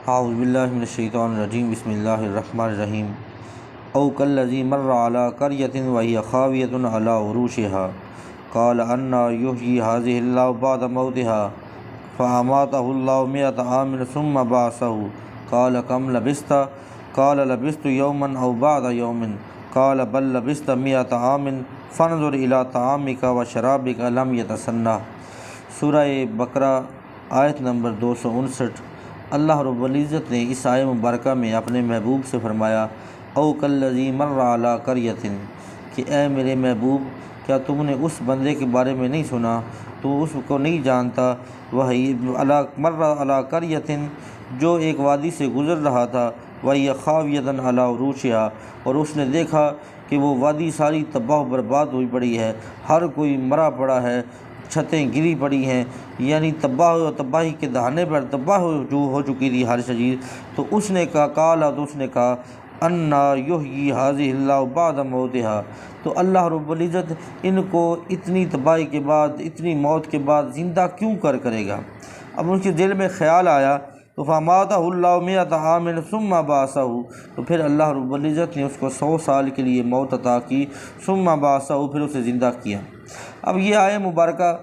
اعوذ باللہ من الشیطان الرجیم بسم اللہ الرحمن الرحیم او کالذی مر علی قریۃ وہی خاویۃ علی عروشہا قال انا یحیی ہذہ اللہ بعد موتها فاماتہ اللہ مئۃ عام ثم بعثہ قال کم لبثت قال لبثت یوما او بعد یوم قال بل لبثت مئۃ عام فانظر الی طعامک وشرابک لم یتسنہ۔ سورہ بقرہ آیت نمبر 259۔ اللہ رب العزت نے اس آیت مبارکہ میں اپنے محبوب سے فرمایا او کالذی مر علی قریۃ، کہ اے میرے محبوب کیا تم نے اس بندے کے بارے میں نہیں سنا، تو اس کو نہیں جانتا، وہی مر علی قریۃ جو ایک وادی سے گزر رہا تھا، وہی خاویۃ علی عروشہا، اور اس نے دیکھا کہ وہ وادی ساری تباہ و برباد ہوئی پڑی ہے، ہر کوئی مرا پڑا ہے، چھتیں گری پڑی ہیں، یعنی تباہی کے دہانے پر تباہ ہو چکی تھی ہر چیز۔ تو اس نے کہا انا یحیی ھذہ اللہ بعد موتہا، تو اللہ رب العزت ان کو اتنی تباہی کے بعد، اتنی موت کے بعد زندہ کیوں کرے گا۔ اب ان کے دل میں خیال آیا تو فاماتہ اللہ مئۃ عام ثم بعثہ، تو پھر اللہ رب العزت نے اس کو 100 سال کے لیے موت عطا کی، ثم بعثہ، پھر اسے زندہ کیا۔ اب یہ آیت مبارکہ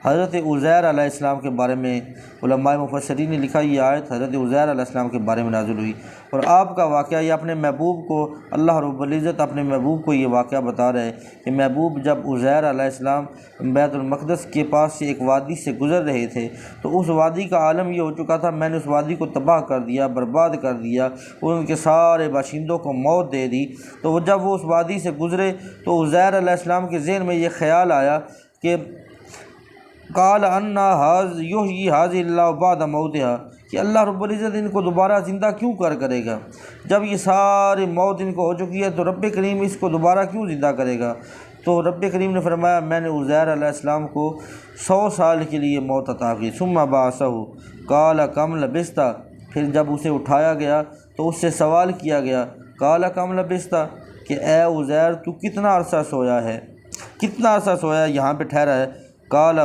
حضرت عزیر علیہ السلام کے بارے میں علماء مفسرین نے لکھا، یہ آیت حضرت عزیر علیہ السلام کے بارے میں نازل ہوئی، اور آپ کا واقعہ یہ اپنے محبوب کو، اللہ رب العزت اپنے محبوب کو یہ واقعہ بتا رہے ہیں کہ محبوب جب عزیر علیہ السلام بیت المقدس کے پاس سے ایک وادی سے گزر رہے تھے تو اس وادی کا عالم یہ ہو چکا تھا، میں نے اس وادی کو تباہ کر دیا، برباد کر دیا، ان کے سارے باشندوں کو موت دے دی۔ تو جب وہ اس وادی سے گزرے تو عزیر علیہ السلام کے ذہن میں یہ خیال آیا کہ قال انا یحیی ھذہ اللہ بعد موتہا، کہ اللہ رب العزت ان کو دوبارہ زندہ کیوں کرے گا، جب یہ ساری موت ان کو ہو چکی ہے تو رب کریم اس کو دوبارہ کیوں زندہ کرے گا۔ تو رب کریم نے فرمایا میں نے عزیر علیہ السلام کو 100 سال کے لیے موت عطا کی، ثم بعثہ قال کم لبثت، پھر جب اسے اٹھایا گیا تو اس سے سوال کیا گیا قال کم لبثت، کہ اے عزیر تو کتنا عرصہ سویا ہے، کتنا عرصہ سویا ہے، یہاں پہ ٹھہرا ہے۔ قال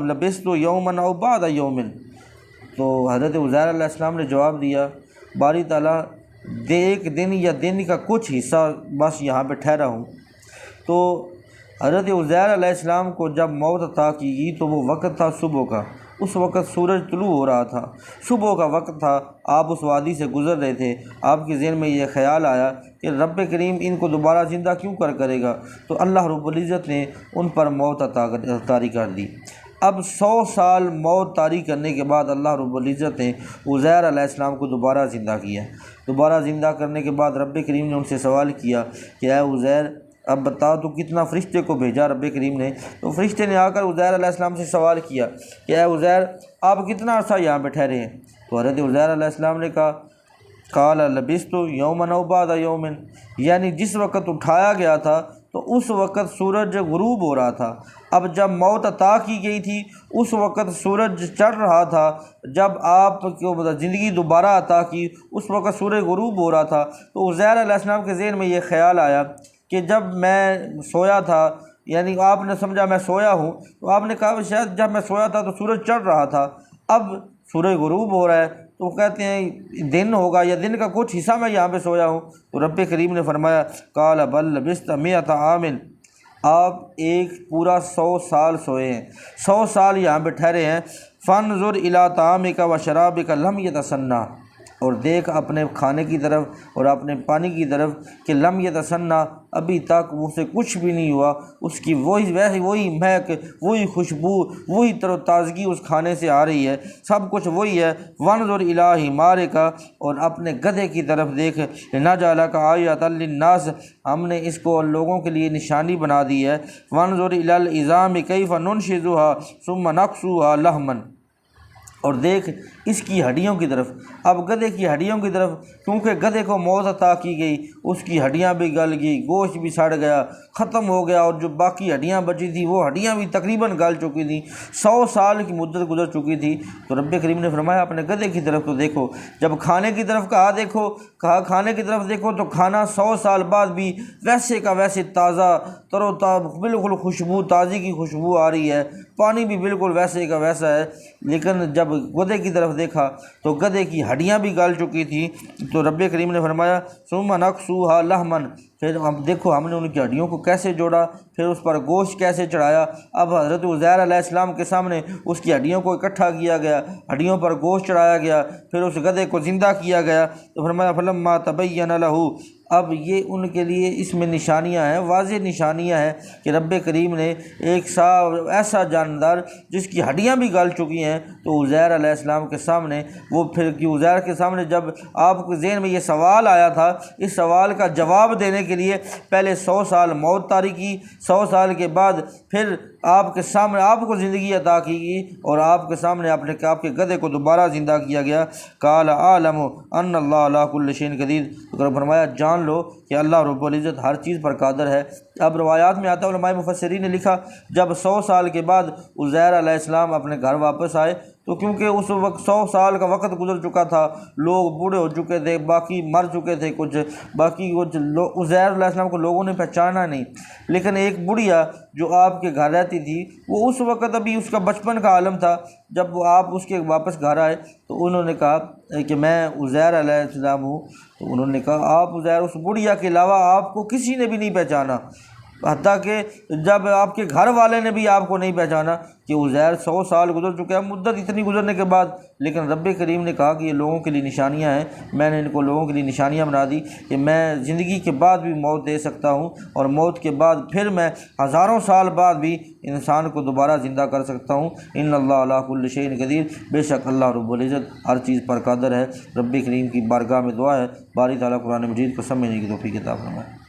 لبثت یوما او بعد یوم، تو حضرت عزیر علیہ السلام نے جواب دیا باری تعالیٰ ایک دن یا دن کا کچھ حصہ بس یہاں پہ ٹھہرا ہوں۔ تو حضرت عزیر علیہ السلام کو جب موت عطا کی گئی تو وہ وقت تھا صبح کا، اس وقت سورج طلوع ہو رہا تھا، صبح کا وقت تھا، آپ اس وادی سے گزر رہے تھے، آپ کے ذہن میں یہ خیال آیا کہ رب کریم ان کو دوبارہ زندہ کیوں کرے گا، تو اللہ رب العزت نے ان پر موت طاری کر دی۔ اب 100 سال موت طاری کرنے کے بعد اللہ رب العزت نے عزیر علیہ السلام کو دوبارہ زندہ کیا۔ دوبارہ زندہ کرنے کے بعد رب کریم نے ان سے سوال کیا کہ اے عزیر اب بتا تو کتنا فرشتے کو بھیجا رب کریم نے، تو فرشتے نے آ کر عزیر علیہ السلام سے سوال کیا کہ اے عزیر آپ کتنا عرصہ یہاں پہ ٹھہرے ہیں، تو حضرت عزیر علیہ السلام نے کہا قال لبثت یوما او بعد یوم، یعنی جس وقت اٹھایا گیا تھا تو اس وقت سورج غروب ہو رہا تھا، اب جب موت عطا کی گئی تھی اس وقت سورج چڑھ رہا تھا، جب آپ کو زندگی دوبارہ عطا کی اس وقت سورج غروب ہو رہا تھا۔ تو عزیر علیہ السلام کے ذہن میں یہ خیال آیا کہ جب میں سویا تھا، یعنی آپ نے سمجھا میں سویا ہوں، تو آپ نے کہا شاید جب میں سویا تھا تو سورج چڑھ رہا تھا، اب سورج غروب ہو رہا ہے، تو کہتے ہیں دن ہوگا یا دن کا کچھ حصہ میں یہاں پہ سویا ہوں۔ تو رب کریم نے فرمایا قال بل لبثت مئۃ عام، آپ ایک پورا 100 سال سوئے ہیں، 100 سال یہاں پہ ٹھہرے ہیں۔ فانظر الی طعامک وشرابک لم یتسنہ، اور دیکھ اپنے کھانے کی طرف اور اپنے پانی کی طرف کہ لم یتسنہ، ابھی تک وہ سے کچھ بھی نہیں ہوا، اس کی وہی مہک، وہی خوشبو، وہی تر و تازگی اس کھانے سے آ رہی ہے، سب کچھ وہی ہے۔ وانظر الی حمارک، اور اپنے گدھے کی طرف دیکھ، لنجعلک آیۃ للناس، ہم نے اس کو لوگوں کے لیے نشانی بنا دی ہے۔ وانظر الی العظام کیف ننشزها ثم نکسوها لحما، اور دیکھ اس کی ہڈیوں کی طرف، اب گدھے کی ہڈیوں کی طرف، کیونکہ گدھے کو موت عطا کی گئی، اس کی ہڈیاں بھی گل گئی، گوشت بھی سڑ گیا، ختم ہو گیا، اور جو باقی ہڈیاں بچی تھی وہ ہڈیاں بھی تقریباً گل چکی تھیں، 100 سال کی مدت گزر چکی تھی۔ تو رب کریم نے فرمایا اپنے گدھے کی طرف تو دیکھو، جب کھانے کی طرف کہا کھانے کی طرف دیکھو تو کھانا 100 سال بعد بھی ویسے کا ویسے تازہ تر و تازہ، بالکل خوشبو، تازی کی خوشبو آ رہی ہے، پانی بھی بالکل ویسے کا ویسا ہے۔ لیکن جب گدھے کی طرف دیکھا تو گدھے کی ہڈیاں بھی گل چکی تھیں، تو رب کریم نے فرمایا ثم نکسوها لحما، پھر ہم دیکھو ہم نے ان کی ہڈیوں کو کیسے جوڑا، پھر اس پر گوشت کیسے چڑھایا۔ اب حضرت عزیر علیہ السلام کے سامنے اس کی ہڈیوں کو اکٹھا کیا گیا، ہڈیوں پر گوشت چڑھایا گیا، پھر اس گدھے کو زندہ کیا گیا۔ تو فرمایا فلما تبین لہ، اب یہ ان کے لیے اس میں نشانیاں ہیں، واضح نشانیاں ہیں کہ رب کریم نے ایک ایسا جاندار جس کی ہڈیاں بھی گل چکی ہیں، تو عزیر علیہ السلام کے سامنے وہ پھر کہ عزیر کے سامنے جب آپ کے ذہن میں یہ سوال آیا تھا، اس سوال کا جواب دینے کے لیے پہلے 100 سال موت طاری کی، 100 سال کے بعد پھر آپ کے سامنے آپ کو زندگی عطا کی گئی اور آپ کے سامنے آپ کے گدھے کو دوبارہ زندہ کیا گیا۔ قال اعلم ان اللہ علی کل شیء قدیر، تو فرمایا جان لو کہ اللہ رب العزت ہر چیز پر قادر ہے۔ اب روایات میں آتا ہے، علماء مفسرین نے لکھا جب 100 سال کے بعد عزیر علیہ السلام اپنے گھر واپس آئے تو کیونکہ اس وقت 100 سال کا وقت گزر چکا تھا، لوگ بوڑھے ہو چکے تھے، باقی مر چکے تھے کچھ عزیر علیہ السلام کو لوگوں نے پہچانا نہیں، لیکن ایک بڑھیا جو آپ کے گھر رہتی تھی وہ اس وقت ابھی اس کا بچپن کا عالم تھا، جب وہ آپ اس کے واپس گھر آئے تو انہوں نے کہا کہ میں عزیر علیہ السلام ہوں، تو انہوں نے کہا آپ عزیر، اس بڑھیا کے علاوہ آپ کو کسی نے بھی نہیں پہچانا، حتیٰ کہ جب آپ کے گھر والے نے بھی آپ کو نہیں پہچانا کہ عزیر 100 سال گزر چکے ہیں، مدت اتنی گزرنے کے بعد، لیکن رب کریم نے کہا کہ یہ لوگوں کے لیے نشانیاں ہیں، میں نے ان کو لوگوں کے لیے نشانیاں بنا دی کہ میں زندگی کے بعد بھی موت دے سکتا ہوں، اور موت کے بعد پھر میں ہزاروں سال بعد بھی انسان کو دوبارہ زندہ کر سکتا ہوں۔ ان اللہ علی کل شیء قدیر، بے شک اللہ رب العزت ہر چیز پر قادر ہے۔ رب کریم کی بارگاہ میں دعا ہے باری تعالیٰ قرآن مجید کو سمجھنے کی توفیق عطا فرمائے۔